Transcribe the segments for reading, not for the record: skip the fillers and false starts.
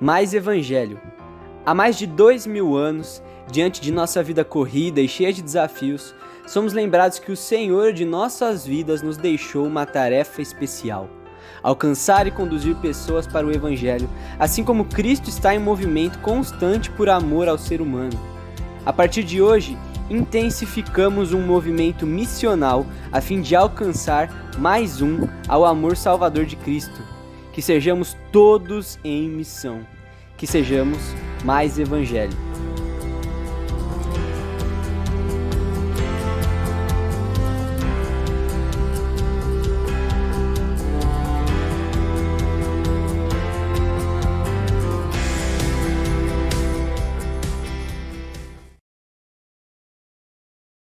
Mais Evangelho. Há mais de 2000 anos, diante de nossa vida corrida e cheia de desafios, somos lembrados que o Senhor de nossas vidas nos deixou uma tarefa especial: alcançar e conduzir pessoas para o Evangelho, assim como Cristo está em movimento constante por amor ao ser humano. A partir de hoje, intensificamos um movimento missional a fim de alcançar mais um ao amor salvador de Cristo. Que sejamos todos em missão. Que sejamos mais Evangelho.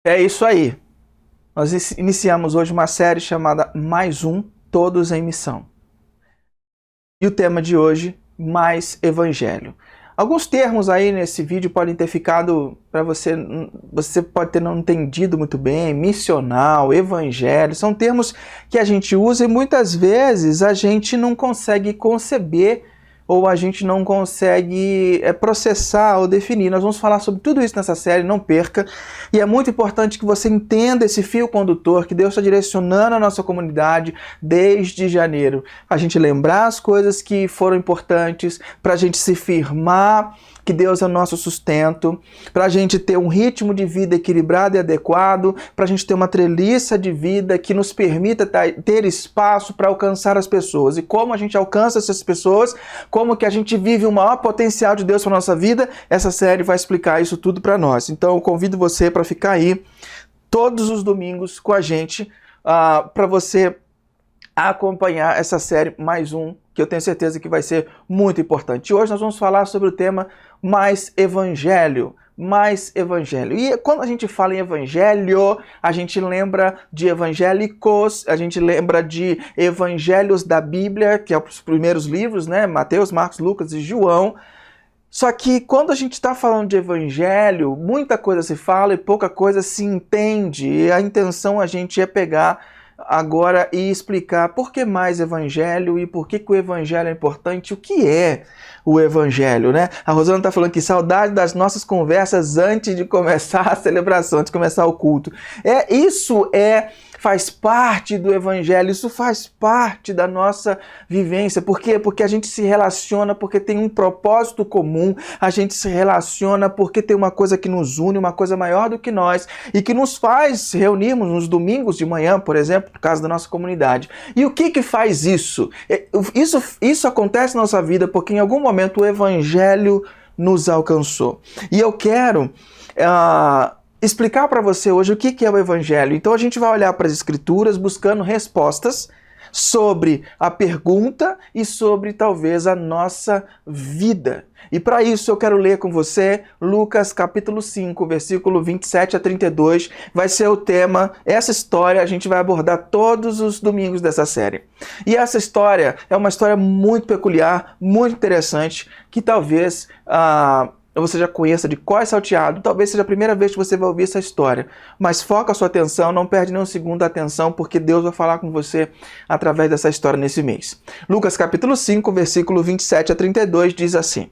É isso aí. Nós iniciamos hoje uma série chamada Mais Um, Todos em Missão. E o tema de hoje, Mais Evangelho. Alguns termos aí nesse vídeo podem ter ficado para você pode ter não entendido muito bem: missional, evangelho, são termos que a gente usa e muitas vezes a gente não consegue conceber ou a gente não consegue processar ou definir. Nós vamos falar sobre tudo isso nessa série, não perca. E é muito importante que você entenda esse fio condutor que Deus está direcionando a nossa comunidade desde janeiro. A gente lembrar as coisas que foram importantes, para a gente se firmar que Deus é o nosso sustento, para a gente ter um ritmo de vida equilibrado e adequado, para a gente ter uma treliça de vida que nos permita ter espaço para alcançar as pessoas. E como a gente alcança essas pessoas, como que a gente vive o maior potencial de Deus para a nossa vida, essa série vai explicar isso tudo para nós. Então eu convido você para ficar aí todos os domingos com a gente, para você acompanhar essa série Mais Um, que eu tenho certeza que vai ser muito importante. E hoje nós vamos falar sobre o tema Mais Evangelho. Mais Evangelho. E quando a gente fala em Evangelho, a gente lembra de evangélicos, a gente lembra de evangelhos da Bíblia, que é os primeiros livros, né? Mateus, Marcos, Lucas e João. Só que quando a gente está falando de evangelho, muita coisa se fala e pouca coisa se entende. E a intenção a gente é pegar agora e explicar por que mais evangelho e por que o evangelho é importante, o que é o evangelho, né? A Rosana está falando que saudade das nossas conversas antes de começar a celebração, antes de começar o culto. Faz parte do evangelho, isso faz parte da nossa vivência. Por quê? Porque a gente se relaciona, porque tem um propósito comum, a gente se relaciona porque tem uma coisa que nos une, uma coisa maior do que nós e que nos faz reunirmos nos domingos de manhã, por exemplo, por causa da nossa comunidade. E o que faz isso? Isso acontece na nossa vida porque em algum momento o evangelho nos alcançou. E eu quero explicar para você hoje o que é o Evangelho. Então a gente vai olhar para as Escrituras buscando respostas sobre a pergunta e sobre talvez a nossa vida. E para isso eu quero ler com você Lucas capítulo 5, versículo 27 a 32. Vai ser o tema, essa história a gente vai abordar todos os domingos dessa série. E essa história é uma história muito peculiar, muito interessante, que talvez você já conheça de cor salteado, talvez seja a primeira vez que você vai ouvir essa história. Mas foca a sua atenção, não perde nem um segundo a atenção, porque Deus vai falar com você através dessa história nesse mês. Lucas capítulo 5, versículo 27 a 32 diz assim: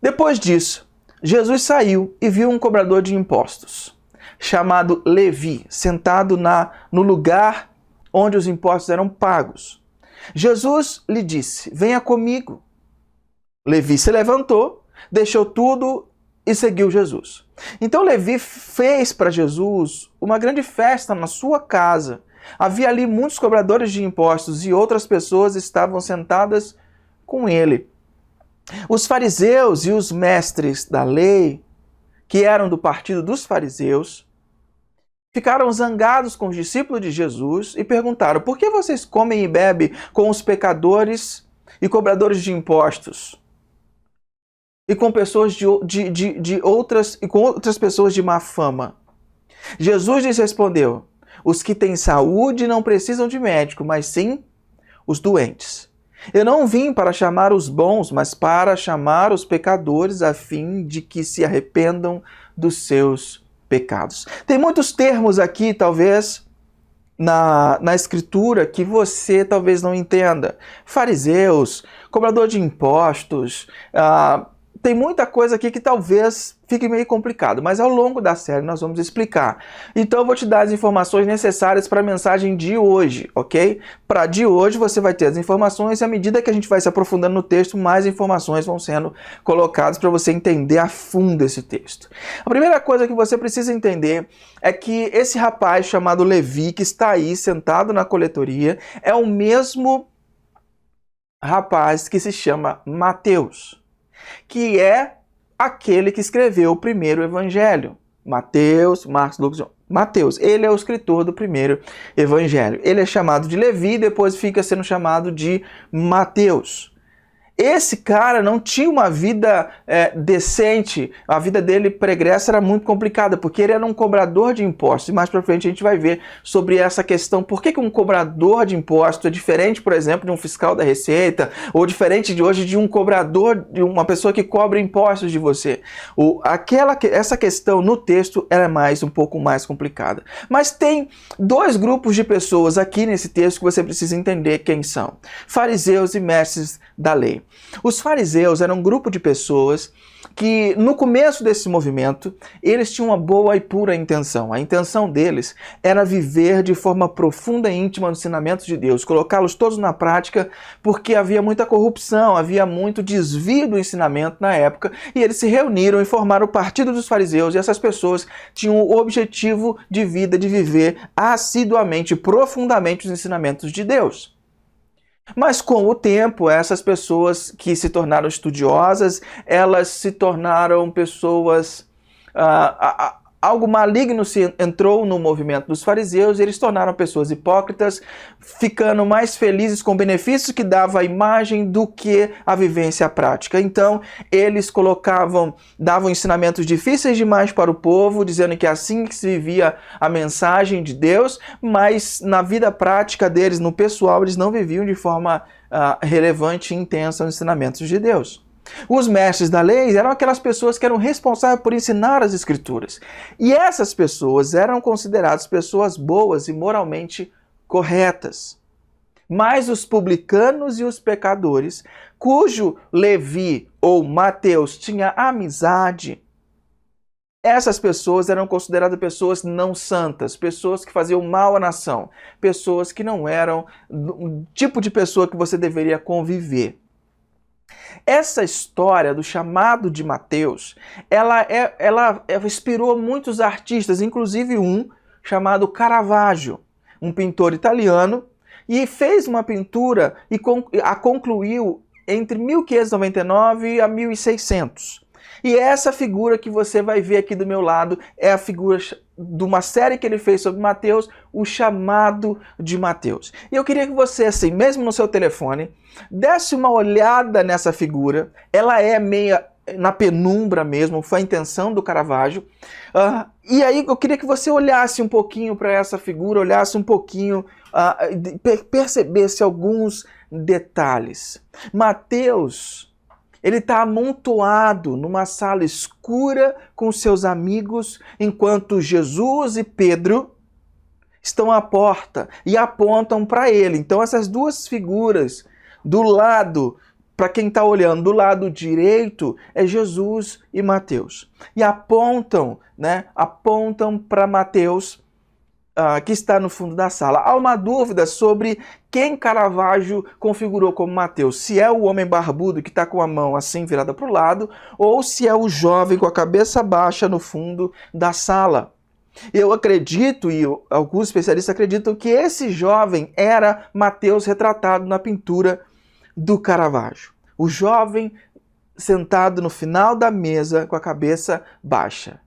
Depois disso, Jesus saiu e viu um cobrador de impostos, chamado Levi, sentado no lugar onde os impostos eram pagos. Jesus lhe disse: Venha comigo. Levi se levantou, deixou tudo e seguiu Jesus. Então Levi fez para Jesus uma grande festa na sua casa. Havia ali muitos cobradores de impostos e outras pessoas estavam sentadas com ele. Os fariseus e os mestres da lei, que eram do partido dos fariseus, ficaram zangados com os discípulos de Jesus e perguntaram: Por que vocês comem e bebem com os pecadores e cobradores de impostos? E com pessoas com outras pessoas de má fama. Jesus lhes respondeu: Os que têm saúde não precisam de médico, mas sim os doentes. Eu não vim para chamar os bons, mas para chamar os pecadores, a fim de que se arrependam dos seus pecados. Tem muitos termos aqui, talvez, na escritura que você talvez não entenda. Fariseus, cobrador de impostos, tem muita coisa aqui que talvez fique meio complicado, mas ao longo da série nós vamos explicar. Então eu vou te dar as informações necessárias para a mensagem de hoje, ok? Para de hoje você vai ter as informações e à medida que a gente vai se aprofundando no texto, mais informações vão sendo colocadas para você entender a fundo esse texto. A primeira coisa que você precisa entender é que esse rapaz chamado Levi, que está aí sentado na coletoria, é o mesmo rapaz que se chama Mateus, que é aquele que escreveu o primeiro evangelho. Mateus, Marcos, Lucas, João. Mateus, ele é o escritor do primeiro evangelho. Ele é chamado de Levi e depois fica sendo chamado de Mateus. Esse cara não tinha uma vida decente, a vida dele pregressa era muito complicada, porque ele era um cobrador de impostos. E mais pra frente a gente vai ver sobre essa questão. Por que um cobrador de impostos é diferente, por exemplo, de um fiscal da Receita, ou diferente de hoje de um cobrador, de uma pessoa que cobra impostos de você? Essa questão no texto era um pouco mais complicada. Mas tem dois grupos de pessoas aqui nesse texto que você precisa entender quem são: fariseus e mestres da lei. Os fariseus eram um grupo de pessoas que, no começo desse movimento, eles tinham uma boa e pura intenção. A intenção deles era viver de forma profunda e íntima nos ensinamentos de Deus, colocá-los todos na prática, porque havia muita corrupção, havia muito desvio do ensinamento na época, e eles se reuniram e formaram o Partido dos Fariseus, e essas pessoas tinham o objetivo de vida de viver assiduamente, profundamente os ensinamentos de Deus. Mas com o tempo, essas pessoas que se tornaram estudiosas, elas se tornaram pessoas... algo maligno entrou no movimento dos fariseus e eles se tornaram pessoas hipócritas, ficando mais felizes com o benefício que dava a imagem do que a vivência prática. Então, eles davam ensinamentos difíceis demais para o povo, dizendo que assim que se vivia a mensagem de Deus, mas na vida prática deles, no pessoal, eles não viviam de forma relevante e intensa os ensinamentos de Deus. Os mestres da lei eram aquelas pessoas que eram responsáveis por ensinar as escrituras. E essas pessoas eram consideradas pessoas boas e moralmente corretas. Mas os publicanos e os pecadores, cujo Levi ou Mateus tinha amizade, essas pessoas eram consideradas pessoas não santas, pessoas que faziam mal à nação, pessoas que não eram o tipo de pessoa que você deveria conviver. Essa história do chamado de Mateus, ela inspirou muitos artistas, inclusive um chamado Caravaggio, um pintor italiano, e fez uma pintura e a concluiu entre 1599 a 1600. E essa figura que você vai ver aqui do meu lado é a figura de uma série que ele fez sobre Mateus, o chamado de Mateus. E eu queria que você, assim, mesmo no seu telefone, desse uma olhada nessa figura. Ela é meia na penumbra mesmo, foi a intenção do Caravaggio. E aí eu queria que você olhasse um pouquinho para essa figura, olhasse um pouquinho, percebesse alguns detalhes. Mateus, ele está amontoado numa sala escura com seus amigos, enquanto Jesus e Pedro estão à porta e apontam para ele. Então essas duas figuras do lado, para quem está olhando, do lado direito é Jesus e Mateus. E apontam para Mateus, que está no fundo da sala. Há uma dúvida sobre quem Caravaggio configurou como Mateus. Se é o homem barbudo que está com a mão assim virada para o lado, ou se é o jovem com a cabeça baixa no fundo da sala. Eu acredito, e alguns especialistas acreditam, que esse jovem era Mateus retratado na pintura do Caravaggio. O jovem sentado no final da mesa com a cabeça baixa.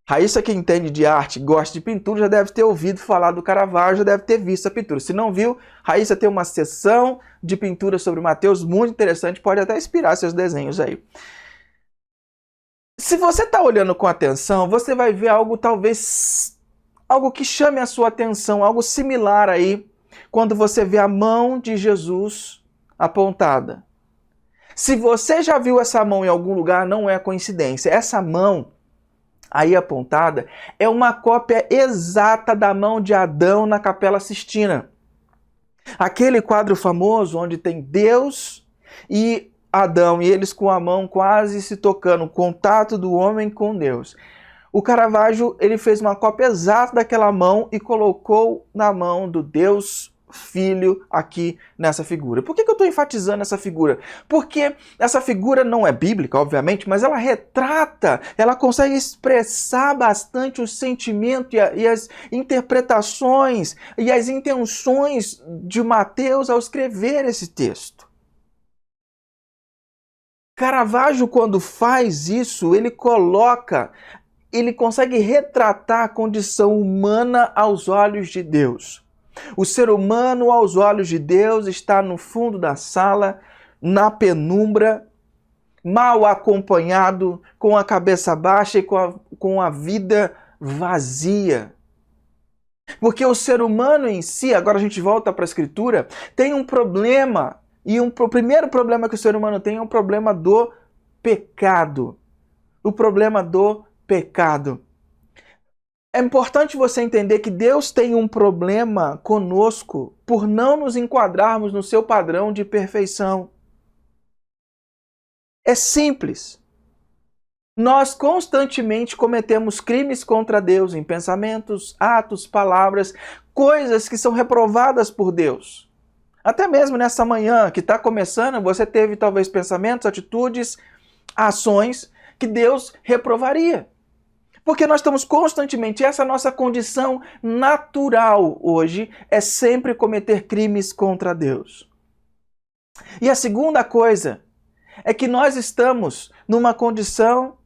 Raíssa, que entende de arte, gosta de pintura, já deve ter ouvido falar do Caravaggio, já deve ter visto a pintura. Se não viu, Raíssa tem uma sessão de pintura sobre Mateus muito interessante, pode até inspirar seus desenhos aí. Se você está olhando com atenção, você vai ver algo algo que chame a sua atenção, algo similar aí, quando você vê a mão de Jesus apontada. Se você já viu essa mão em algum lugar, não é coincidência. Essa mão aí apontada é uma cópia exata da mão de Adão na Capela Sistina. Aquele quadro famoso onde tem Deus e Adão, e eles com a mão quase se tocando, o contato do homem com Deus. O Caravaggio, ele fez uma cópia exata daquela mão e colocou na mão do Deus Filho aqui nessa figura. Por que eu estou enfatizando essa figura? Porque essa figura não é bíblica, obviamente, mas ela retrata, ela consegue expressar bastante o sentimento e as interpretações e as intenções de Mateus ao escrever esse texto. Caravaggio, quando faz isso, ele consegue retratar a condição humana aos olhos de Deus. O ser humano, aos olhos de Deus, está no fundo da sala, na penumbra, mal acompanhado, com a cabeça baixa e com a vida vazia. Porque o ser humano em si, agora a gente volta para a Escritura, tem um problema. E o primeiro problema que o ser humano tem é o problema do pecado. O problema do pecado. É importante você entender que Deus tem um problema conosco por não nos enquadrarmos no seu padrão de perfeição. É simples. Nós constantemente cometemos crimes contra Deus em pensamentos, atos, palavras, coisas que são reprovadas por Deus. Até mesmo nessa manhã que está começando, você teve talvez pensamentos, atitudes, ações que Deus reprovaria. Porque nós estamos constantemente, essa nossa condição natural hoje é sempre cometer crimes contra Deus. E a segunda coisa é que nós estamos numa condição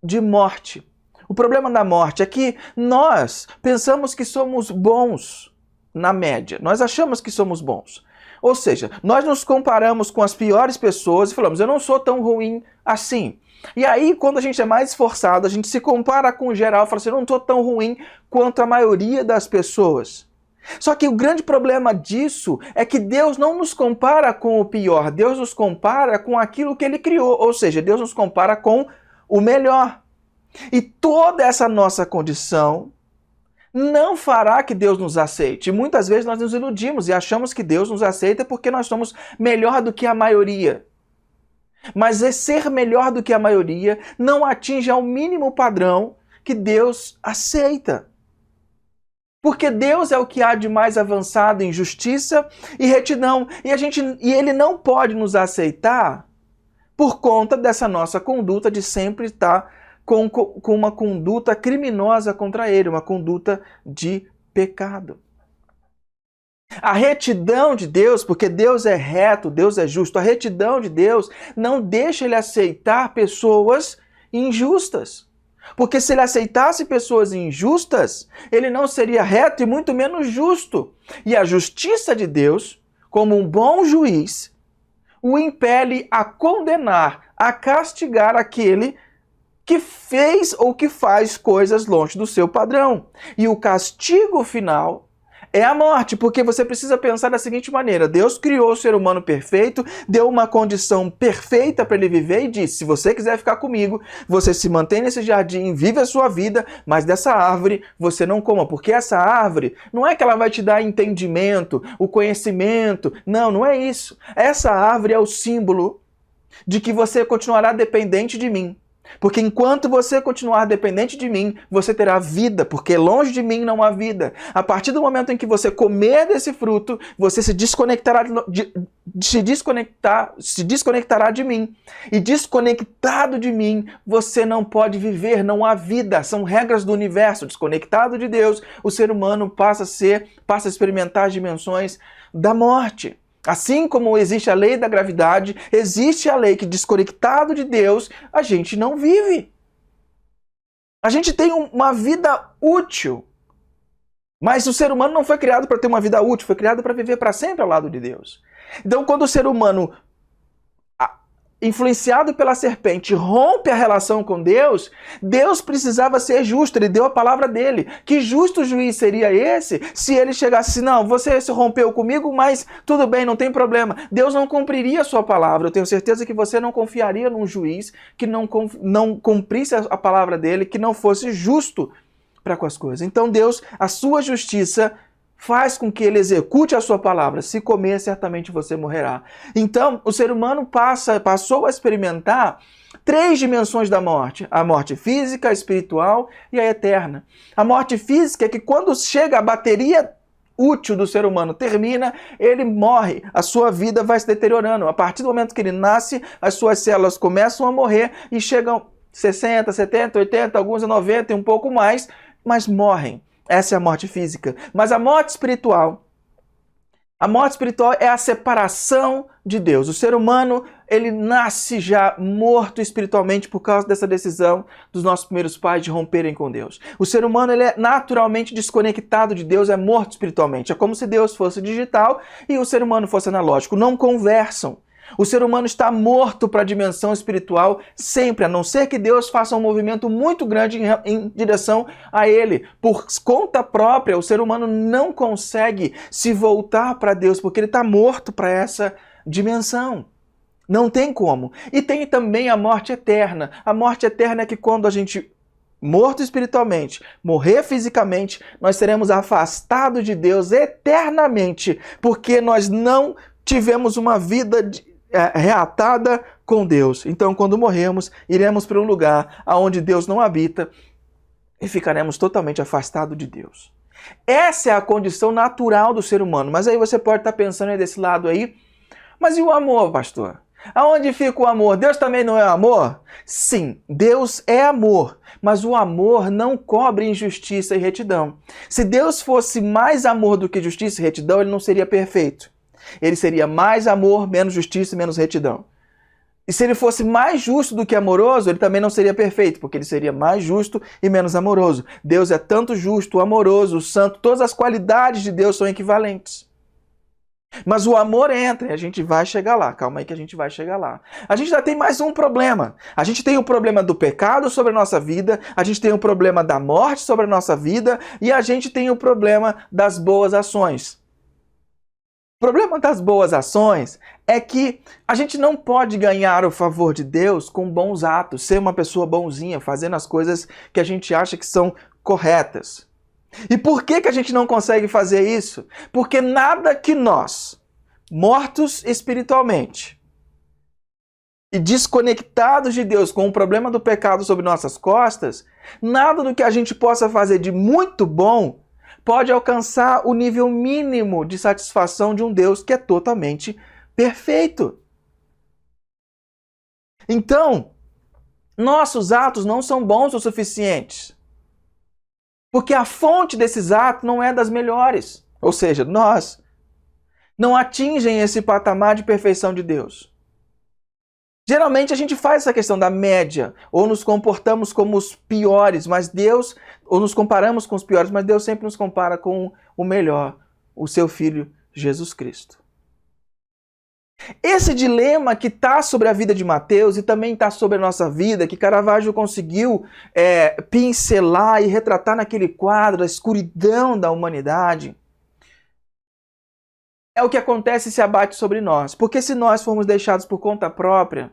de morte. O problema da morte é que nós pensamos que somos bons na média. Nós achamos que somos bons. Ou seja, nós nos comparamos com as piores pessoas e falamos, eu não sou tão ruim assim. E aí, quando a gente é mais esforçado, a gente se compara com o geral e fala assim, eu não estou tão ruim quanto a maioria das pessoas. Só que o grande problema disso é que Deus não nos compara com o pior, Deus nos compara com aquilo que Ele criou, ou seja, Deus nos compara com o melhor. E toda essa nossa condição não fará que Deus nos aceite. Muitas vezes nós nos iludimos e achamos que Deus nos aceita porque nós somos melhor do que a maioria. Mas ser melhor do que a maioria não atinge ao mínimo padrão que Deus aceita. Porque Deus é o que há de mais avançado em justiça e retidão. E Ele não pode nos aceitar por conta dessa nossa conduta de sempre estar com uma conduta criminosa contra Ele, uma conduta de pecado. A retidão de Deus, porque Deus é reto, Deus é justo, a retidão de Deus não deixa Ele aceitar pessoas injustas. Porque se Ele aceitasse pessoas injustas, Ele não seria reto e muito menos justo. E a justiça de Deus, como um bom juiz, o impele a condenar, a castigar aquele que fez ou que faz coisas longe do seu padrão. E o castigo final é a morte, porque você precisa pensar da seguinte maneira, Deus criou o ser humano perfeito, deu uma condição perfeita para ele viver e disse, se você quiser ficar comigo, você se mantém nesse jardim, vive a sua vida, mas dessa árvore você não coma, porque essa árvore não é que ela vai te dar entendimento, o conhecimento, não é isso. Essa árvore é o símbolo de que você continuará dependente de mim. Porque enquanto você continuar dependente de mim, você terá vida, porque longe de mim não há vida. A partir do momento em que você comer desse fruto, você se desconectará de mim. E desconectado de mim, você não pode viver, não há vida. São regras do universo. Desconectado de Deus, o ser humano passa a experimentar as dimensões da morte. Assim como existe a lei da gravidade, existe a lei que, desconectado de Deus, a gente não vive. A gente tem uma vida útil. Mas o ser humano não foi criado para ter uma vida útil, foi criado para viver para sempre ao lado de Deus. Então, quando o ser humano influenciado pela serpente, rompe a relação com Deus, Deus precisava ser justo, ele deu a palavra dele. Que justo juiz seria esse se ele chegasse assim, não, você se rompeu comigo, mas tudo bem, não tem problema. Deus não cumpriria a sua palavra. Eu tenho certeza que você não confiaria num juiz que não cumprisse a palavra dele, que não fosse justo para com as coisas. Então Deus, a sua justiça faz com que ele execute a sua palavra. Se comer, certamente você morrerá. Então, o ser humano passou a experimentar 3 dimensões da morte. A morte física, a espiritual e a eterna. A morte física é que quando chega a bateria útil do ser humano termina, ele morre, a sua vida vai se deteriorando. A partir do momento que ele nasce, as suas células começam a morrer e chegam 60, 70, 80, alguns a 90 e um pouco mais, mas morrem. Essa é a morte física. Mas a morte espiritual é a separação de Deus. O ser humano, ele nasce já morto espiritualmente por causa dessa decisão dos nossos primeiros pais de romperem com Deus. O ser humano, ele é naturalmente desconectado de Deus, é morto espiritualmente. É como se Deus fosse digital e o ser humano fosse analógico. Não conversam. O ser humano está morto para a dimensão espiritual sempre, a não ser que Deus faça um movimento muito grande em direção a ele. Por conta própria, o ser humano não consegue se voltar para Deus, porque ele está morto para essa dimensão. Não tem como. E tem também a morte eterna. A morte eterna é que quando a gente morto espiritualmente, morrer fisicamente, nós seremos afastados de Deus eternamente, porque nós não tivemos uma vida reatada com Deus. Então, quando morrermos, iremos para um lugar onde Deus não habita e ficaremos totalmente afastados de Deus. Essa é a condição natural do ser humano. Mas aí você pode estar pensando aí desse lado aí, mas e o amor, pastor? Aonde fica o amor? Deus também não é amor? Sim, Deus é amor, mas o amor não cobre injustiça e retidão. Se Deus fosse mais amor do que justiça e retidão, ele não seria perfeito. Ele seria mais amor, menos justiça e menos retidão. E se ele fosse mais justo do que amoroso, ele também não seria perfeito, porque ele seria mais justo e menos amoroso. Deus é tanto justo, amoroso, santo, todas as qualidades de Deus são equivalentes. Mas o amor entra e a gente vai chegar lá. Calma aí que a gente vai chegar lá. A gente já tem mais um problema. A gente tem o problema do pecado sobre a nossa vida, a gente tem o problema da morte sobre a nossa vida e a gente tem o problema das boas ações. O problema das boas ações é que a gente não pode ganhar o favor de Deus com bons atos, ser uma pessoa bonzinha, fazendo as coisas que a gente acha que são corretas. E por que a gente não consegue fazer isso? Porque nada que nós, mortos espiritualmente e desconectados de Deus com o problema do pecado sobre nossas costas, nada do que a gente possa fazer de muito bom pode alcançar o nível mínimo de satisfação de um Deus que é totalmente perfeito. Então, nossos atos não são bons o suficientes. Porque a fonte desses atos não é das melhores. Ou seja, nós não atingem esse patamar de perfeição de Deus. Geralmente a gente faz essa questão da média, ou nos comportamos como os piores, mas Deus, ou nos comparamos com os piores, mas Deus sempre nos compara com o melhor, o seu Filho Jesus Cristo. Esse dilema que está sobre a vida de Mateus e também está sobre a nossa vida, que Caravaggio conseguiu pincelar e retratar naquele quadro, a escuridão da humanidade, é o que acontece e se abate sobre nós. Porque se nós formos deixados por conta própria,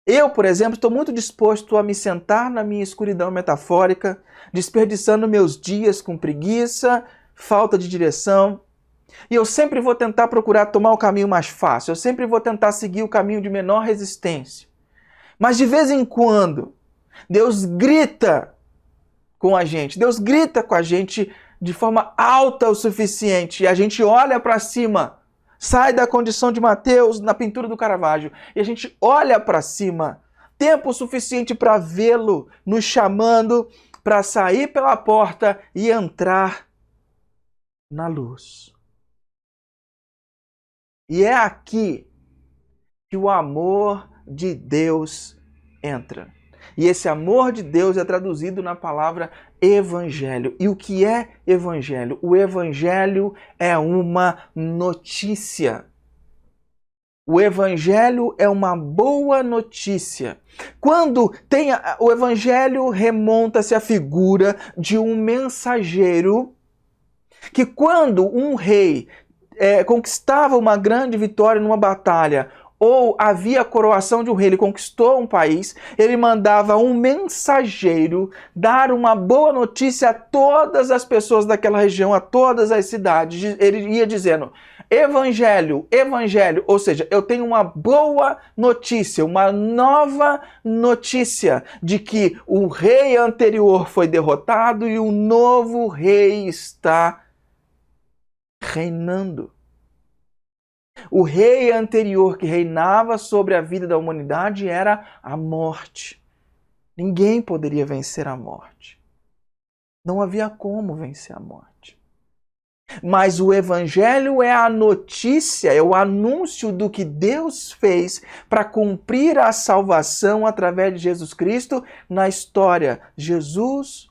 eu, por exemplo, estou muito disposto a me sentar na minha escuridão metafórica, desperdiçando meus dias com preguiça, falta de direção, e eu sempre vou tentar procurar tomar o caminho mais fácil, eu sempre vou tentar seguir o caminho de menor resistência. Mas de vez em quando, Deus grita com a gente, Deus grita com a gente de forma alta o suficiente, e a gente olha para cima, sai da condição de Mateus na pintura do Caravaggio, e a gente olha para cima, tempo suficiente para vê-lo nos chamando para sair pela porta e entrar na luz. E é aqui que o amor de Deus entra. E esse amor de Deus é traduzido na palavra evangelho. E o que é evangelho? O evangelho é uma notícia. O evangelho é uma boa notícia. Quando o evangelho remonta-se à figura de um mensageiro que, quando um rei conquistava uma grande vitória numa batalha, ou havia a coroação de um rei, ele conquistou um país, ele mandava um mensageiro dar uma boa notícia a todas as pessoas daquela região, a todas as cidades. Ele ia dizendo: evangelho, evangelho, ou seja, eu tenho uma boa notícia, uma nova notícia de que o rei anterior foi derrotado e um novo rei está reinando. O rei anterior que reinava sobre a vida da humanidade era a morte. Ninguém poderia vencer a morte. Não havia como vencer a morte. Mas o evangelho é a notícia, é o anúncio do que Deus fez para cumprir a salvação através de Jesus Cristo na história. Jesus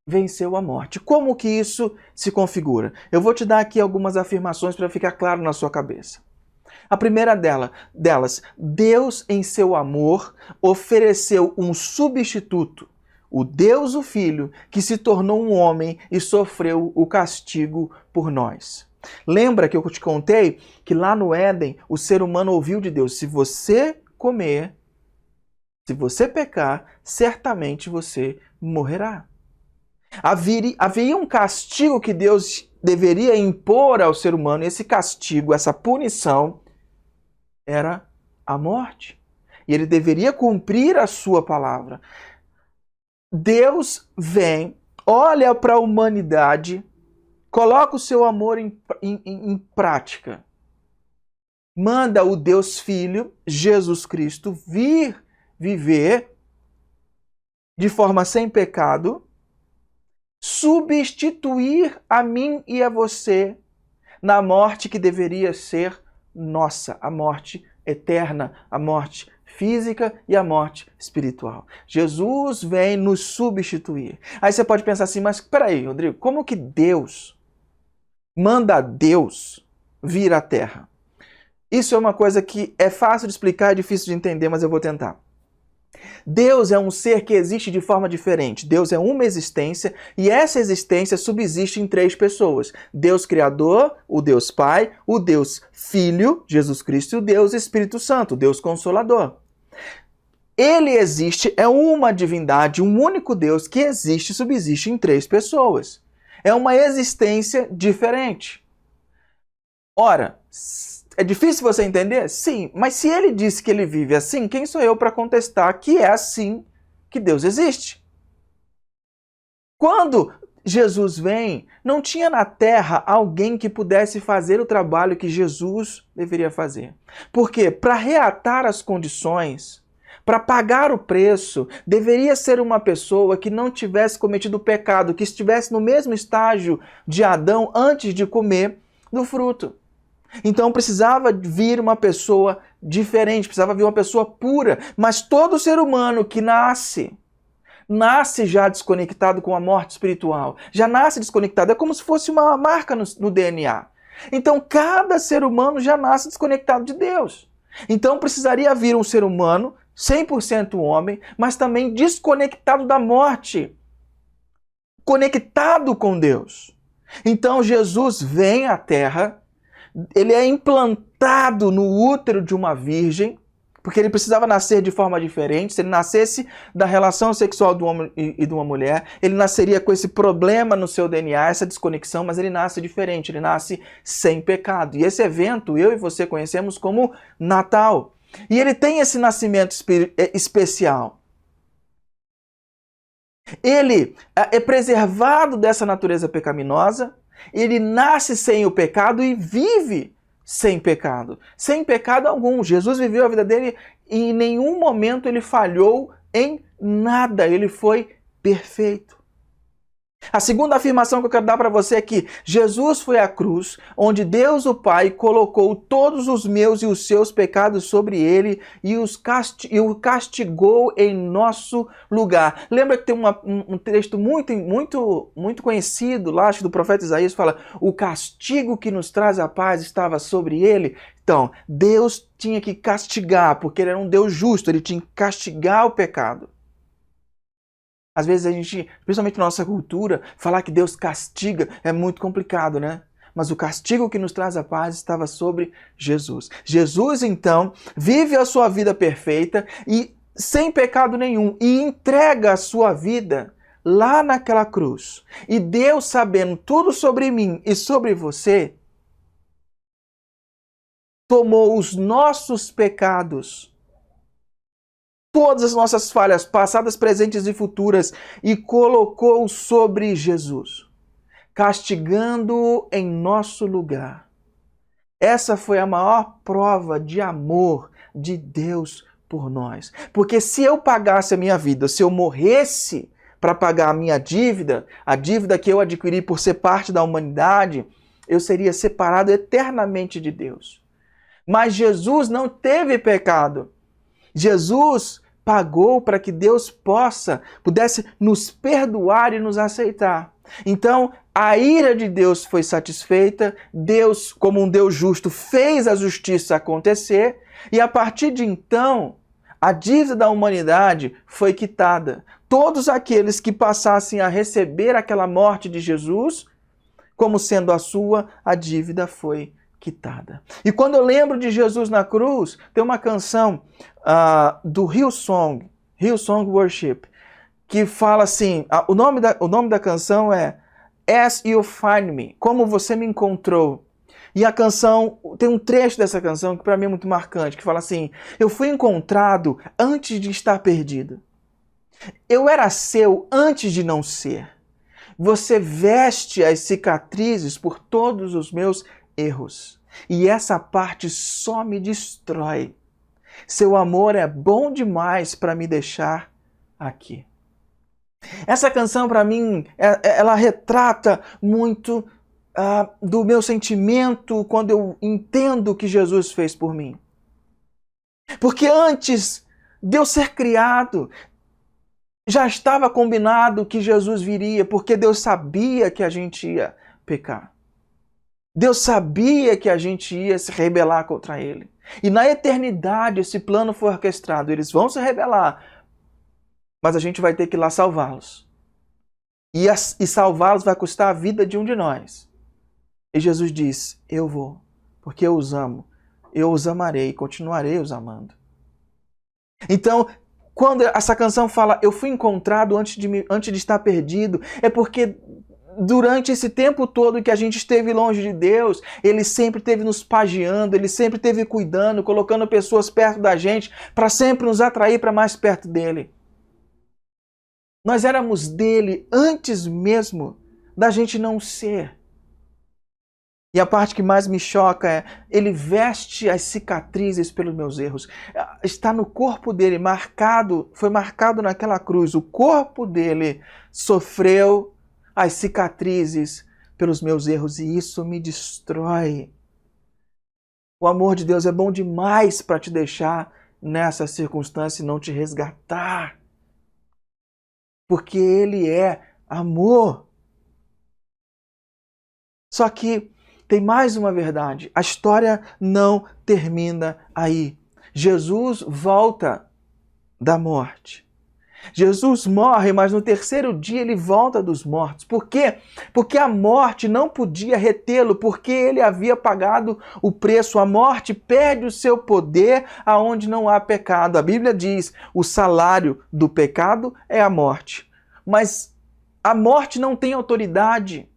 venceu a morte. Como que isso se configura? Eu vou te dar aqui algumas afirmações para ficar claro na sua cabeça. A primeira delas, Deus, em seu amor, ofereceu um substituto, o Deus, o Filho, que se tornou um homem e sofreu o castigo por nós. Lembra que eu te contei que lá no Éden, o ser humano ouviu de Deus: se você comer, se você pecar, certamente você morrerá. Havia um castigo que Deus deveria impor ao ser humano, e esse castigo, essa punição, era a morte. E ele deveria cumprir a sua palavra. Deus vem, olha para a humanidade, coloca o seu amor em prática. Manda o Deus Filho, Jesus Cristo, vir viver de forma sem pecado, substituir a mim e a você na morte que deveria ser nossa, a morte eterna, a morte física e a morte espiritual. Jesus vem nos substituir. Aí você pode pensar assim: mas peraí, Rodrigo, como que Deus manda Deus vir à Terra? Isso é uma coisa que é fácil de explicar, é difícil de entender, mas eu vou tentar. Deus é um ser que existe de forma diferente. Deus é uma existência e essa existência subsiste em três pessoas: Deus Criador, o Deus Pai, o Deus Filho, Jesus Cristo, e o Deus Espírito Santo, o Deus Consolador. Ele existe, é uma divindade, um único Deus que existe e subsiste em três pessoas. É uma existência diferente. Ora, é difícil você entender? Sim, mas se ele disse que ele vive assim, quem sou eu para contestar que é assim que Deus existe? Quando Jesus vem, não tinha na Terra alguém que pudesse fazer o trabalho que Jesus deveria fazer. Por quê? Para reatar as condições, para pagar o preço, deveria ser uma pessoa que não tivesse cometido pecado, que estivesse no mesmo estágio de Adão antes de comer do fruto. Então precisava vir uma pessoa diferente, precisava vir uma pessoa pura. Mas todo ser humano que nasce já desconectado com a morte espiritual. Já nasce desconectado. É como se fosse uma marca no DNA. Então cada ser humano já nasce desconectado de Deus. Então precisaria vir um ser humano, 100% homem, mas também desconectado da morte. Conectado com Deus. Então Jesus vem à Terra. Ele é implantado no útero de uma virgem, porque ele precisava nascer de forma diferente. Se ele nascesse da relação sexual do homem e de uma mulher, ele nasceria com esse problema no seu DNA, essa desconexão, mas ele nasce diferente, ele nasce sem pecado. E esse evento eu e você conhecemos como Natal. E ele tem esse nascimento especial. Ele é preservado dessa natureza pecaminosa. Ele nasce sem o pecado e vive sem pecado. Sem pecado algum. Jesus viveu a vida dele e em nenhum momento ele falhou em nada. Ele foi perfeito. A segunda afirmação que eu quero dar para você é que Jesus foi à cruz, onde Deus o Pai colocou todos os meus e os seus pecados sobre ele e o castigou em nosso lugar. Lembra que tem um texto muito conhecido lá, acho, do profeta Isaías, fala: o castigo que nos traz a paz estava sobre ele. Então, Deus tinha que castigar, porque ele era um Deus justo, ele tinha que castigar o pecado. Às vezes a gente, principalmente na nossa cultura, falar que Deus castiga é muito complicado, né? Mas o castigo que nos traz a paz estava sobre Jesus. Jesus, então, vive a sua vida perfeita e sem pecado nenhum e entrega a sua vida lá naquela cruz. E Deus, sabendo tudo sobre mim e sobre você, tomou os nossos pecados, todas as nossas falhas, passadas, presentes e futuras, e colocou sobre Jesus, castigando-o em nosso lugar. Essa foi a maior prova de amor de Deus por nós. Porque se eu pagasse a minha vida, se eu morresse para pagar a minha dívida, a dívida que eu adquiri por ser parte da humanidade, eu seria separado eternamente de Deus. Mas Jesus não teve pecado. Jesus pagou para que Deus pudesse nos perdoar e nos aceitar. Então, a ira de Deus foi satisfeita, Deus, como um Deus justo, fez a justiça acontecer, e a partir de então, a dívida da humanidade foi quitada. Todos aqueles que passassem a receber aquela morte de Jesus, como sendo a sua, a dívida foi quitada. E quando eu lembro de Jesus na cruz, tem uma canção do Hillsong Worship, que fala assim, o nome da canção é As You Find Me, como você me encontrou. E a canção, tem um trecho dessa canção que para mim é muito marcante, que fala assim: eu fui encontrado antes de estar perdido. Eu era seu antes de não ser. Você veste as cicatrizes por todos os meus erros. E essa parte só me destrói. Seu amor é bom demais para me deixar aqui. Essa canção, para mim, ela retrata muito do meu sentimento quando eu entendo o que Jesus fez por mim. Porque antes de eu ser criado, já estava combinado que Jesus viria, porque Deus sabia que a gente ia pecar. Deus sabia que a gente ia se rebelar contra Ele. E na eternidade esse plano foi orquestrado. Eles vão se rebelar, mas a gente vai ter que ir lá salvá-los. E salvá-los vai custar a vida de um de nós. E Jesus diz: eu vou, porque eu os amo. Eu os amarei e continuarei os amando. Então, quando essa canção fala eu fui encontrado antes de estar perdido, é porque durante esse tempo todo que a gente esteve longe de Deus, Ele sempre esteve nos pagiando, Ele sempre esteve cuidando, colocando pessoas perto da gente para sempre nos atrair para mais perto dEle. Nós éramos dEle antes mesmo da gente não ser. E a parte que mais me choca é, Ele veste as cicatrizes pelos meus erros. Está no corpo dEle, foi marcado naquela cruz. O corpo dEle sofreu as cicatrizes pelos meus erros e isso me destrói. O amor de Deus é bom demais para te deixar nessa circunstância e não te resgatar. Porque Ele é amor. Só que tem mais uma verdade. A história não termina aí. Jesus volta da morte. Jesus morre, mas no terceiro dia ele volta dos mortos. Por quê? Porque a morte não podia retê-lo, porque ele havia pagado o preço. A morte perde o seu poder aonde não há pecado. A Bíblia diz: o salário do pecado é a morte. Mas a morte não tem autoridade.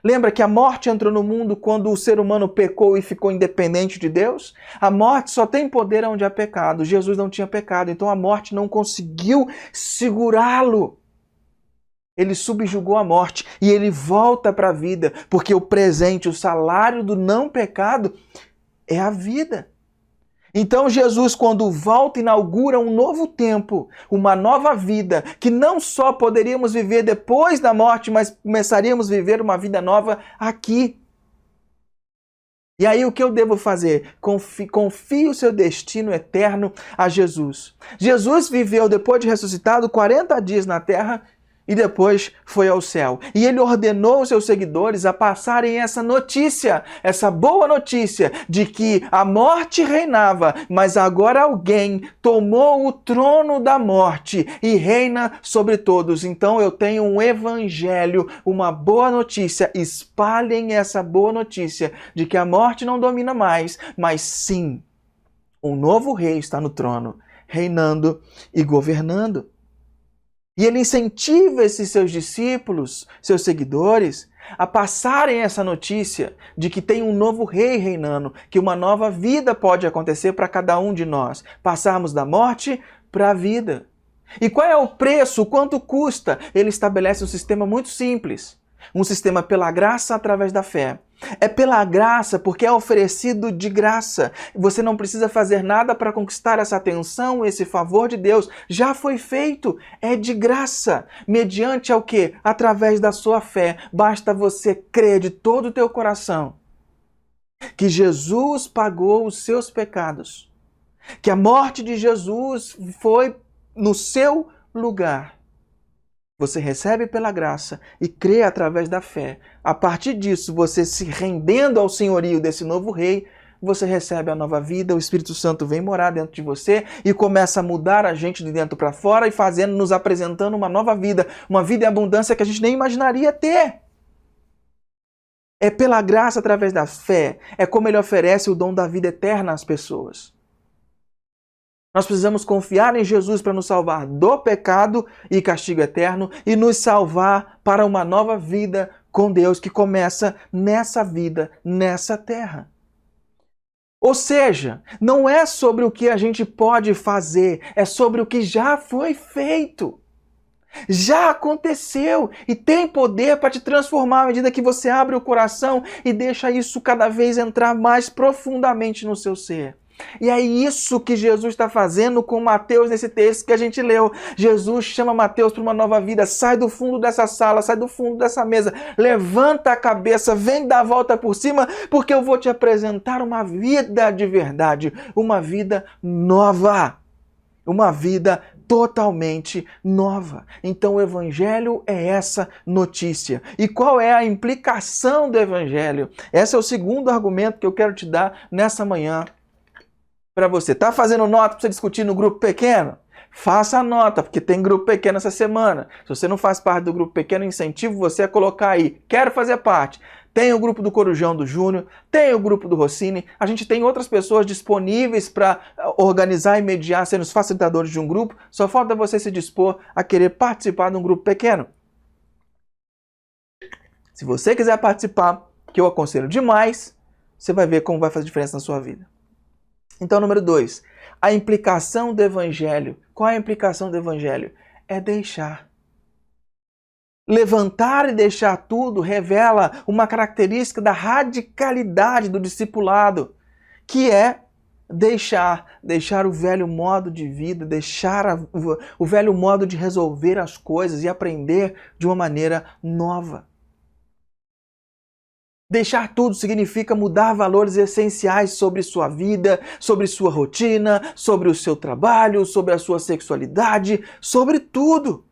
Lembra que a morte entrou no mundo quando o ser humano pecou e ficou independente de Deus? A morte só tem poder onde há pecado. Jesus não tinha pecado, então a morte não conseguiu segurá-lo. Ele subjugou a morte e ele volta para a vida, porque o presente, o salário do não pecado é a vida. Então Jesus, quando volta, inaugura um novo tempo, uma nova vida, que não só poderíamos viver depois da morte, mas começaríamos a viver uma vida nova aqui. E aí o que eu devo fazer? Confie o seu destino eterno a Jesus. Jesus viveu, depois de ressuscitado, 40 dias na terra e depois foi ao céu. E ele ordenou os seus seguidores a passarem essa notícia, essa boa notícia, de que a morte reinava, mas agora alguém tomou o trono da morte e reina sobre todos. Então eu tenho um evangelho, uma boa notícia. Espalhem essa boa notícia de que a morte não domina mais, mas sim, um novo rei está no trono, reinando e governando. E ele incentiva esses seus discípulos, seus seguidores, a passarem essa notícia de que tem um novo rei reinando, que uma nova vida pode acontecer para cada um de nós. Passarmos da morte para a vida. E qual é o preço? Quanto custa? Ele estabelece um sistema muito simples. Um sistema pela graça através da fé. É pela graça, porque é oferecido de graça. Você não precisa fazer nada para conquistar essa atenção, esse favor de Deus. Já foi feito, é de graça. Mediante ao quê? Através da sua fé. Basta você crer de todo o teu coração que Jesus pagou os seus pecados. Que a morte de Jesus foi no seu lugar. Você recebe pela graça e crê através da fé. A partir disso, você se rendendo ao senhorio desse novo rei, você recebe a nova vida, o Espírito Santo vem morar dentro de você e começa a mudar a gente de dentro para fora e nos apresentando uma nova vida, uma vida em abundância que a gente nem imaginaria ter. É pela graça através da fé, é como ele oferece o dom da vida eterna às pessoas. Nós precisamos confiar em Jesus para nos salvar do pecado e castigo eterno e nos salvar para uma nova vida com Deus que começa nessa vida, nessa terra. Ou seja, não é sobre o que a gente pode fazer, é sobre o que já foi feito. Já aconteceu e tem poder para te transformar à medida que você abre o coração e deixa isso cada vez entrar mais profundamente no seu ser. E é isso que Jesus está fazendo com Mateus nesse texto que a gente leu. Jesus chama Mateus para uma nova vida. Sai do fundo dessa sala, sai do fundo dessa mesa. Levanta a cabeça, vem dar a volta por cima, porque eu vou te apresentar uma vida de verdade. Uma vida nova. Uma vida totalmente nova. Então o Evangelho é essa notícia. E qual é a implicação do Evangelho? Esse é o segundo argumento que eu quero te dar nessa manhã. Para você. Tá fazendo nota para você discutir no grupo pequeno? Faça a nota, porque tem grupo pequeno essa semana. Se você não faz parte do grupo pequeno, incentivo você a colocar aí. Quero fazer parte. Tem o grupo do Corujão do Júnior, tem o grupo do Rossini. A gente tem outras pessoas disponíveis para organizar e mediar, sendo os facilitadores de um grupo. Só falta você se dispor a querer participar de um grupo pequeno. Se você quiser participar, que eu aconselho demais, você vai ver como vai fazer diferença na sua vida. Então, número 2, a implicação do Evangelho. Qual é a implicação do Evangelho? É deixar. Levantar e deixar tudo revela uma característica da radicalidade do discipulado, que é deixar o velho modo de vida, deixar o velho modo de resolver as coisas e aprender de uma maneira nova. Deixar tudo significa mudar valores essenciais sobre sua vida, sobre sua rotina, sobre o seu trabalho, sobre a sua sexualidade, sobre tudo.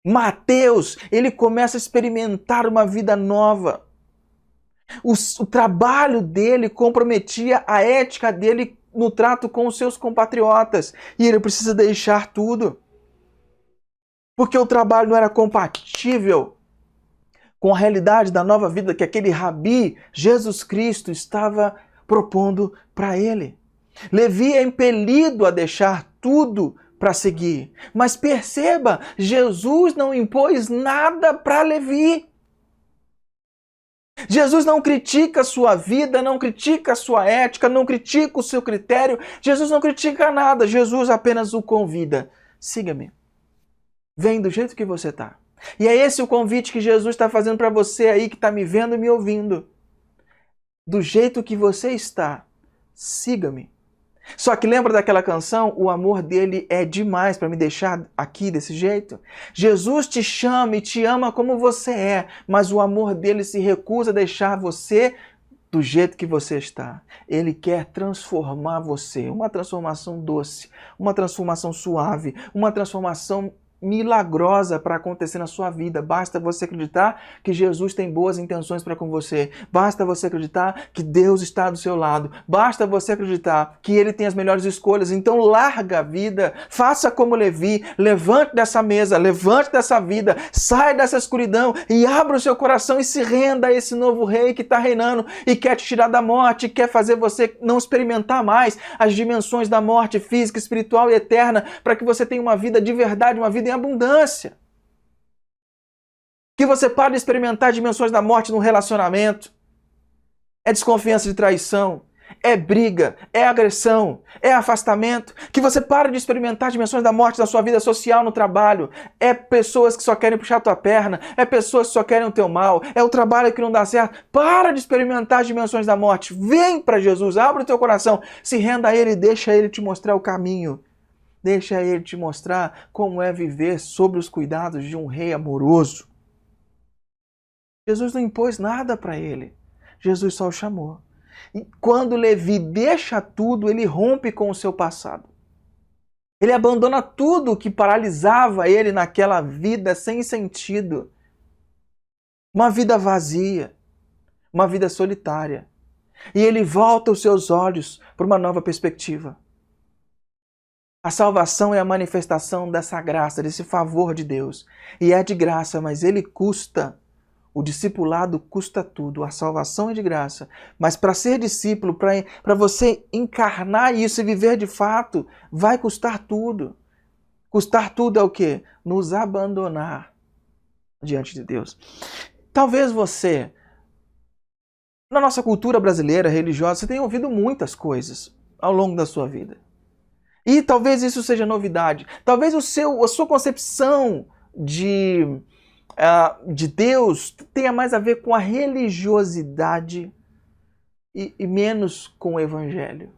Mateus, ele começa a experimentar uma vida nova. O trabalho dele comprometia a ética dele no trato com os seus compatriotas. E ele precisa deixar tudo. Porque o trabalho não era compatível com a realidade da nova vida que aquele rabi, Jesus Cristo, estava propondo para ele. Levi é impelido a deixar tudo para seguir. Mas perceba, Jesus não impôs nada para Levi. Jesus não critica a sua vida, não critica a sua ética, não critica o seu critério. Jesus não critica nada, Jesus apenas o convida. Siga-me. Vem do jeito que você está. E é esse o convite que Jesus está fazendo para você aí que está me vendo e me ouvindo. Do jeito que você está, siga-me. Só que lembra daquela canção? O amor dele é demais para me deixar aqui desse jeito. Jesus te chama e te ama como você é, mas o amor dele se recusa a deixar você do jeito que você está. Ele quer transformar você, uma transformação doce, uma transformação suave, uma transformação milagrosa para acontecer na sua vida. Basta você acreditar que Jesus tem boas intenções para com você. Basta você acreditar que Deus está do seu lado. Basta você acreditar que Ele tem as melhores escolhas. Então larga a vida, faça como Levi, levante dessa mesa, levante dessa vida, saia dessa escuridão e abra o seu coração e se renda a esse novo rei que está reinando e quer te tirar da morte, quer fazer você não experimentar mais as dimensões da morte física, espiritual e eterna, para que você tenha uma vida de verdade, uma vida em abundância. Que você pare de experimentar dimensões da morte no relacionamento. É desconfiança de traição, é briga, é agressão, é afastamento. Que você pare de experimentar dimensões da morte na sua vida social, no trabalho. É pessoas que só querem puxar a tua perna, é pessoas que só querem o teu mal, é o trabalho que não dá certo. Para de experimentar as dimensões da morte. Vem para Jesus, abre o teu coração, se renda a Ele e deixa Ele te mostrar o caminho. Deixa Ele te mostrar como é viver sob os cuidados de um rei amoroso. Jesus não impôs nada para ele. Jesus só o chamou. E quando Levi deixa tudo, ele rompe com o seu passado. Ele abandona tudo que paralisava ele naquela vida sem sentido. Uma vida vazia. Uma vida solitária. E ele volta os seus olhos para uma nova perspectiva. A salvação é a manifestação dessa graça, desse favor de Deus. E é de graça, mas ele custa. O discipulado custa tudo. A salvação é de graça. Mas para ser discípulo, para você encarnar isso e viver de fato, vai custar tudo. Custar tudo é o quê? Nos abandonar diante de Deus. Talvez você, na nossa cultura brasileira, religiosa, você tenha ouvido muitas coisas ao longo da sua vida. E talvez isso seja novidade. Talvez a sua concepção de Deus tenha mais a ver com a religiosidade e menos com o Evangelho.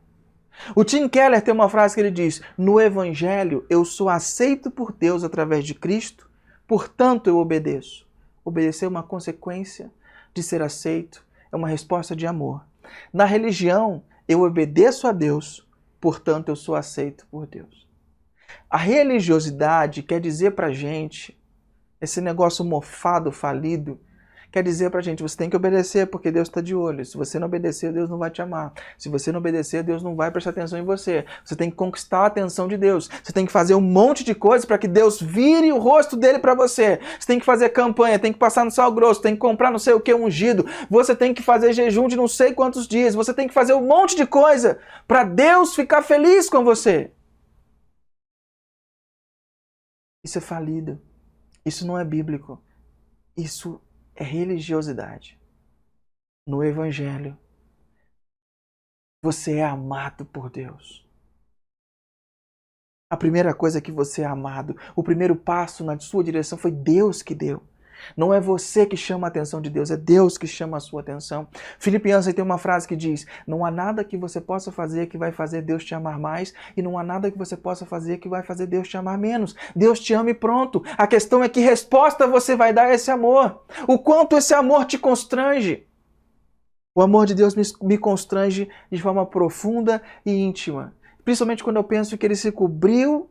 O Tim Keller tem uma frase que ele diz: no Evangelho eu sou aceito por Deus através de Cristo, portanto eu obedeço. Obedecer é uma consequência de ser aceito, é uma resposta de amor. Na religião eu obedeço a Deus, portanto, eu sou aceito por Deus. A religiosidade quer dizer pra gente, esse negócio mofado, falido, quer dizer pra gente, você tem que obedecer porque Deus está de olho. Se você não obedecer, Deus não vai te amar. Se você não obedecer, Deus não vai prestar atenção em você. Você tem que conquistar a atenção de Deus. Você tem que fazer um monte de coisas para que Deus vire o rosto dele para você. Você tem que fazer campanha, tem que passar no sal grosso, tem que comprar não sei o que ungido. Você tem que fazer jejum de não sei quantos dias. Você tem que fazer um monte de coisa para Deus ficar feliz com você. Isso é falido. Isso não é bíblico. Isso é religiosidade. No Evangelho, você é amado por Deus. A primeira coisa é que você é amado. O primeiro passo na sua direção foi Deus que deu. Não é você que chama a atenção de Deus, é Deus que chama a sua atenção. Filipe Yancey tem uma frase que diz: não há nada que você possa fazer que vai fazer Deus te amar mais, e não há nada que você possa fazer que vai fazer Deus te amar menos. Deus te ama e pronto. A questão é que resposta você vai dar a esse amor. O quanto esse amor te constrange. O amor de Deus me constrange de forma profunda e íntima. Principalmente quando eu penso que Ele se cobriu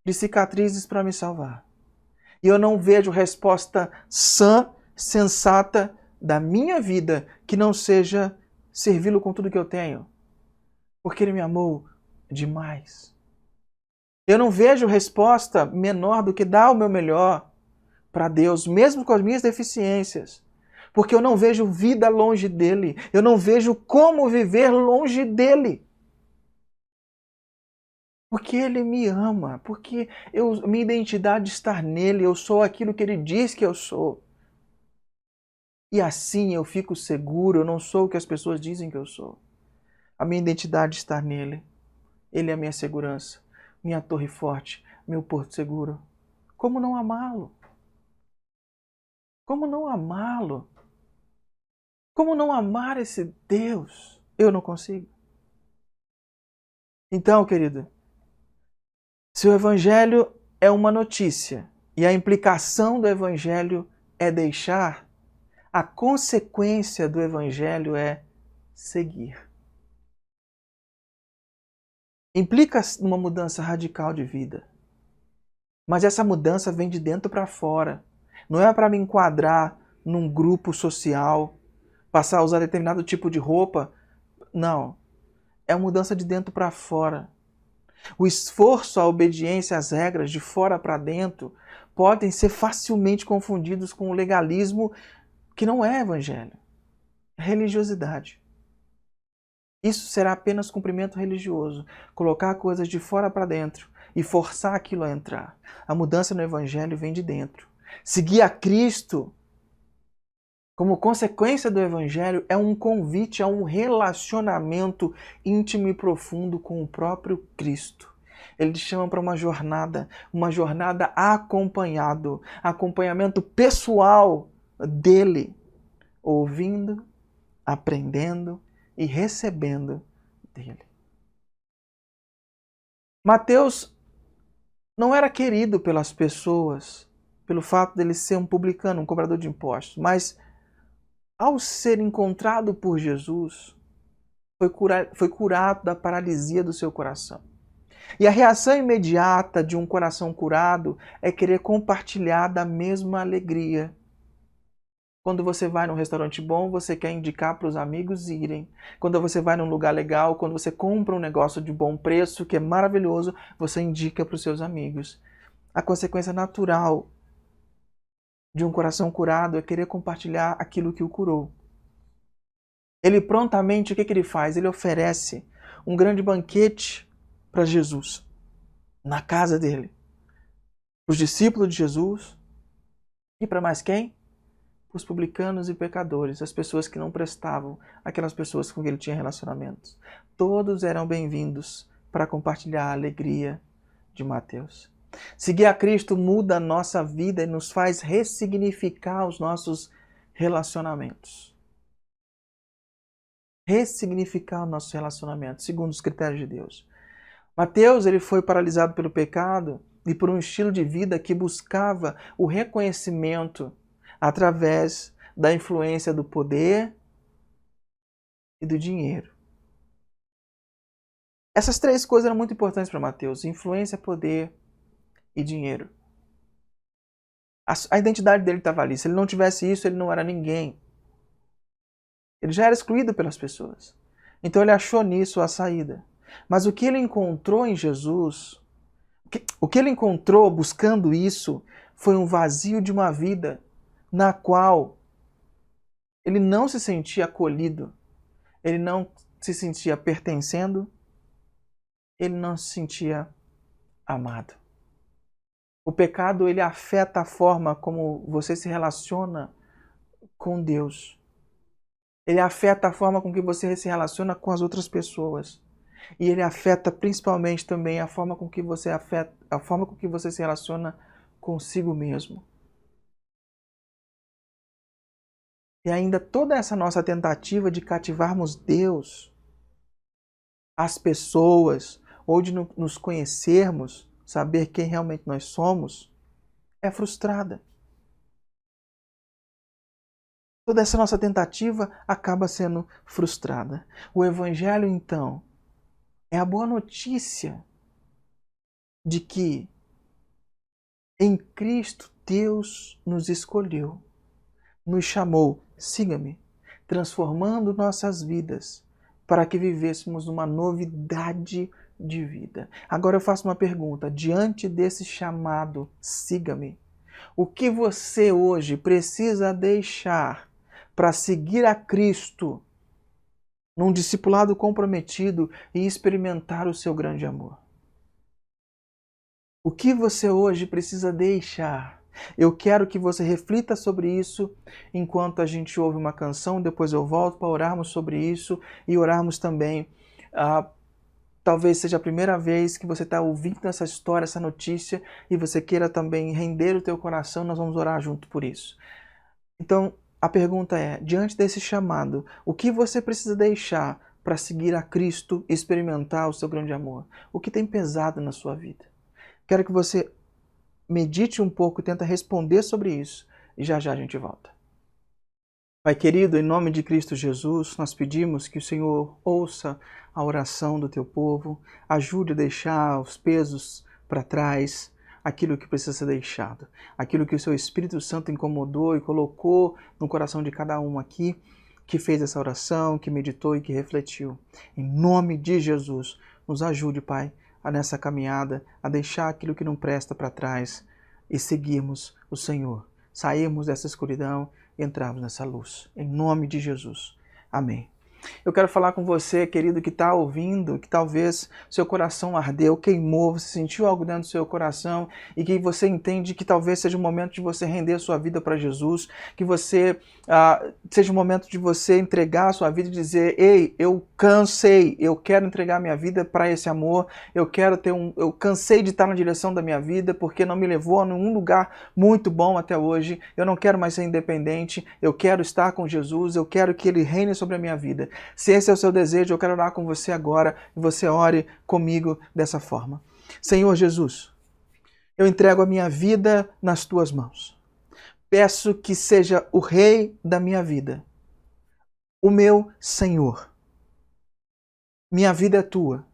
de cicatrizes para me salvar. E eu não vejo resposta sã, sensata da minha vida que não seja servi-lo com tudo que eu tenho. Porque Ele me amou demais. Eu não vejo resposta menor do que dar o meu melhor para Deus, mesmo com as minhas deficiências. Porque eu não vejo vida longe dEle. Eu não vejo como viver longe dEle. Porque Ele me ama, porque minha identidade está nele, eu sou aquilo que Ele diz que eu sou. E assim eu fico seguro, eu não sou o que as pessoas dizem que eu sou. A minha identidade está nele. Ele é a minha segurança, minha torre forte, meu porto seguro. Como não amá-lo? Como não amá-lo? Como não amar esse Deus? Eu não consigo. Então, querido, se o Evangelho é uma notícia e a implicação do Evangelho é deixar, a consequência do Evangelho é seguir. Implica numa mudança radical de vida. Mas essa mudança vem de dentro para fora. Não é para me enquadrar num grupo social, passar a usar determinado tipo de roupa. Não. É uma mudança de dentro para fora. O esforço, a obediência às regras de fora para dentro podem ser facilmente confundidos com o legalismo que não é evangelho. É religiosidade. Isso será apenas cumprimento religioso, colocar coisas de fora para dentro e forçar aquilo a entrar. A mudança no Evangelho vem de dentro. Seguir a Cristo, como consequência do Evangelho, é um convite a um relacionamento íntimo e profundo com o próprio Cristo. Ele te chama para uma jornada acompanhado, acompanhamento pessoal dele, ouvindo, aprendendo e recebendo dele. Mateus não era querido pelas pessoas pelo fato dele ser um publicano, um cobrador de impostos, mas ao ser encontrado por Jesus, foi curado da paralisia do seu coração. E a reação imediata de um coração curado é querer compartilhar da mesma alegria. Quando você vai num restaurante bom, você quer indicar para os amigos irem. Quando você vai num lugar legal, quando você compra um negócio de bom preço, que é maravilhoso, você indica para os seus amigos. A consequência natural de um coração curado é querer compartilhar aquilo que o curou. Ele prontamente, o que ele faz? Ele oferece um grande banquete para Jesus, na casa dele. Para os discípulos de Jesus e para mais quem? Os publicanos e pecadores, as pessoas que não prestavam, aquelas pessoas com quem ele tinha relacionamentos. Todos eram bem-vindos para compartilhar a alegria de Mateus. Seguir a Cristo muda a nossa vida e nos faz ressignificar os nossos relacionamentos. Ressignificar os nossos relacionamentos, segundo os critérios de Deus. Mateus, ele foi paralisado pelo pecado e por um estilo de vida que buscava o reconhecimento através da influência do poder e do dinheiro. Essas três coisas eram muito importantes para Mateus: influência, poder e dinheiro. A identidade dele estava ali. Se ele não tivesse isso, ele não era ninguém. Ele já era excluído pelas pessoas. Então ele achou nisso a saída. Mas o que ele encontrou em Jesus, o que ele encontrou buscando isso, foi um vazio de uma vida na qual ele não se sentia acolhido, ele não se sentia pertencendo, ele não se sentia amado. O pecado, ele afeta a forma como você se relaciona com Deus. Ele afeta a forma com que você se relaciona com as outras pessoas. E ele afeta principalmente também a forma com que você se relaciona consigo mesmo. E ainda toda essa nossa tentativa de cativarmos Deus, as pessoas, ou de nos conhecermos, saber quem realmente nós somos, é frustrada. Toda essa nossa tentativa acaba sendo frustrada. O Evangelho, então, é a boa notícia de que em Cristo Deus nos escolheu, nos chamou, siga-me, transformando nossas vidas para que vivêssemos uma novidade de vida. Agora eu faço uma pergunta: diante desse chamado, siga-me, o que você hoje precisa deixar para seguir a Cristo num discipulado comprometido e experimentar o seu grande amor? O que você hoje precisa deixar? Eu quero que você reflita sobre isso enquanto a gente ouve uma canção, depois eu volto para orarmos sobre isso e orarmos também. Talvez seja a primeira vez que você está ouvindo essa história, essa notícia, e você queira também render o teu coração, nós vamos orar junto por isso. Então, a pergunta é, diante desse chamado, o que você precisa deixar para seguir a Cristo e experimentar o seu grande amor? O que tem pesado na sua vida? Quero que você medite um pouco e tenta responder sobre isso. E já já a gente volta. Pai querido, em nome de Cristo Jesus, nós pedimos que o Senhor ouça a oração do teu povo, ajude a deixar os pesos para trás, aquilo que precisa ser deixado, aquilo que o seu Espírito Santo incomodou e colocou no coração de cada um aqui, que fez essa oração, que meditou e que refletiu. Em nome de Jesus, nos ajude, Pai, nessa caminhada, a deixar aquilo que não presta para trás e seguirmos o Senhor, sairmos dessa escuridão e entrarmos nessa luz. Em nome de Jesus. Amém. Eu quero falar com você, querido, que está ouvindo, que talvez seu coração ardeu, queimou, você sentiu algo dentro do seu coração e que você entende que talvez seja o momento de você render a sua vida para Jesus, que seja o momento de você entregar a sua vida e dizer: ei, eu cansei, eu quero entregar minha vida para esse amor, eu cansei de estar na direção da minha vida porque não me levou a nenhum lugar muito bom até hoje, eu não quero mais ser independente, eu quero estar com Jesus, eu quero que Ele reine sobre a minha vida. Se esse é o seu desejo, eu quero orar com você agora e você ore comigo dessa forma. Senhor Jesus, eu entrego a minha vida nas tuas mãos. Peço que seja o Rei da minha vida, o meu Senhor. Minha vida é tua,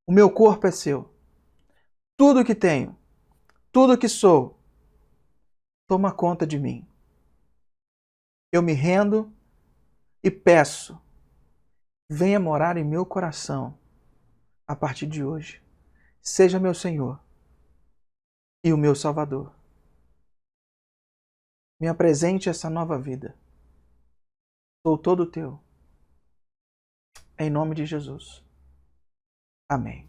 o meu corpo é seu. Tudo que tenho, tudo que sou, toma conta de mim. Eu me rendo e peço, venha morar em meu coração a partir de hoje. Seja meu Senhor e o meu Salvador. Me apresente essa nova vida. Sou todo teu. Em nome de Jesus. Amém.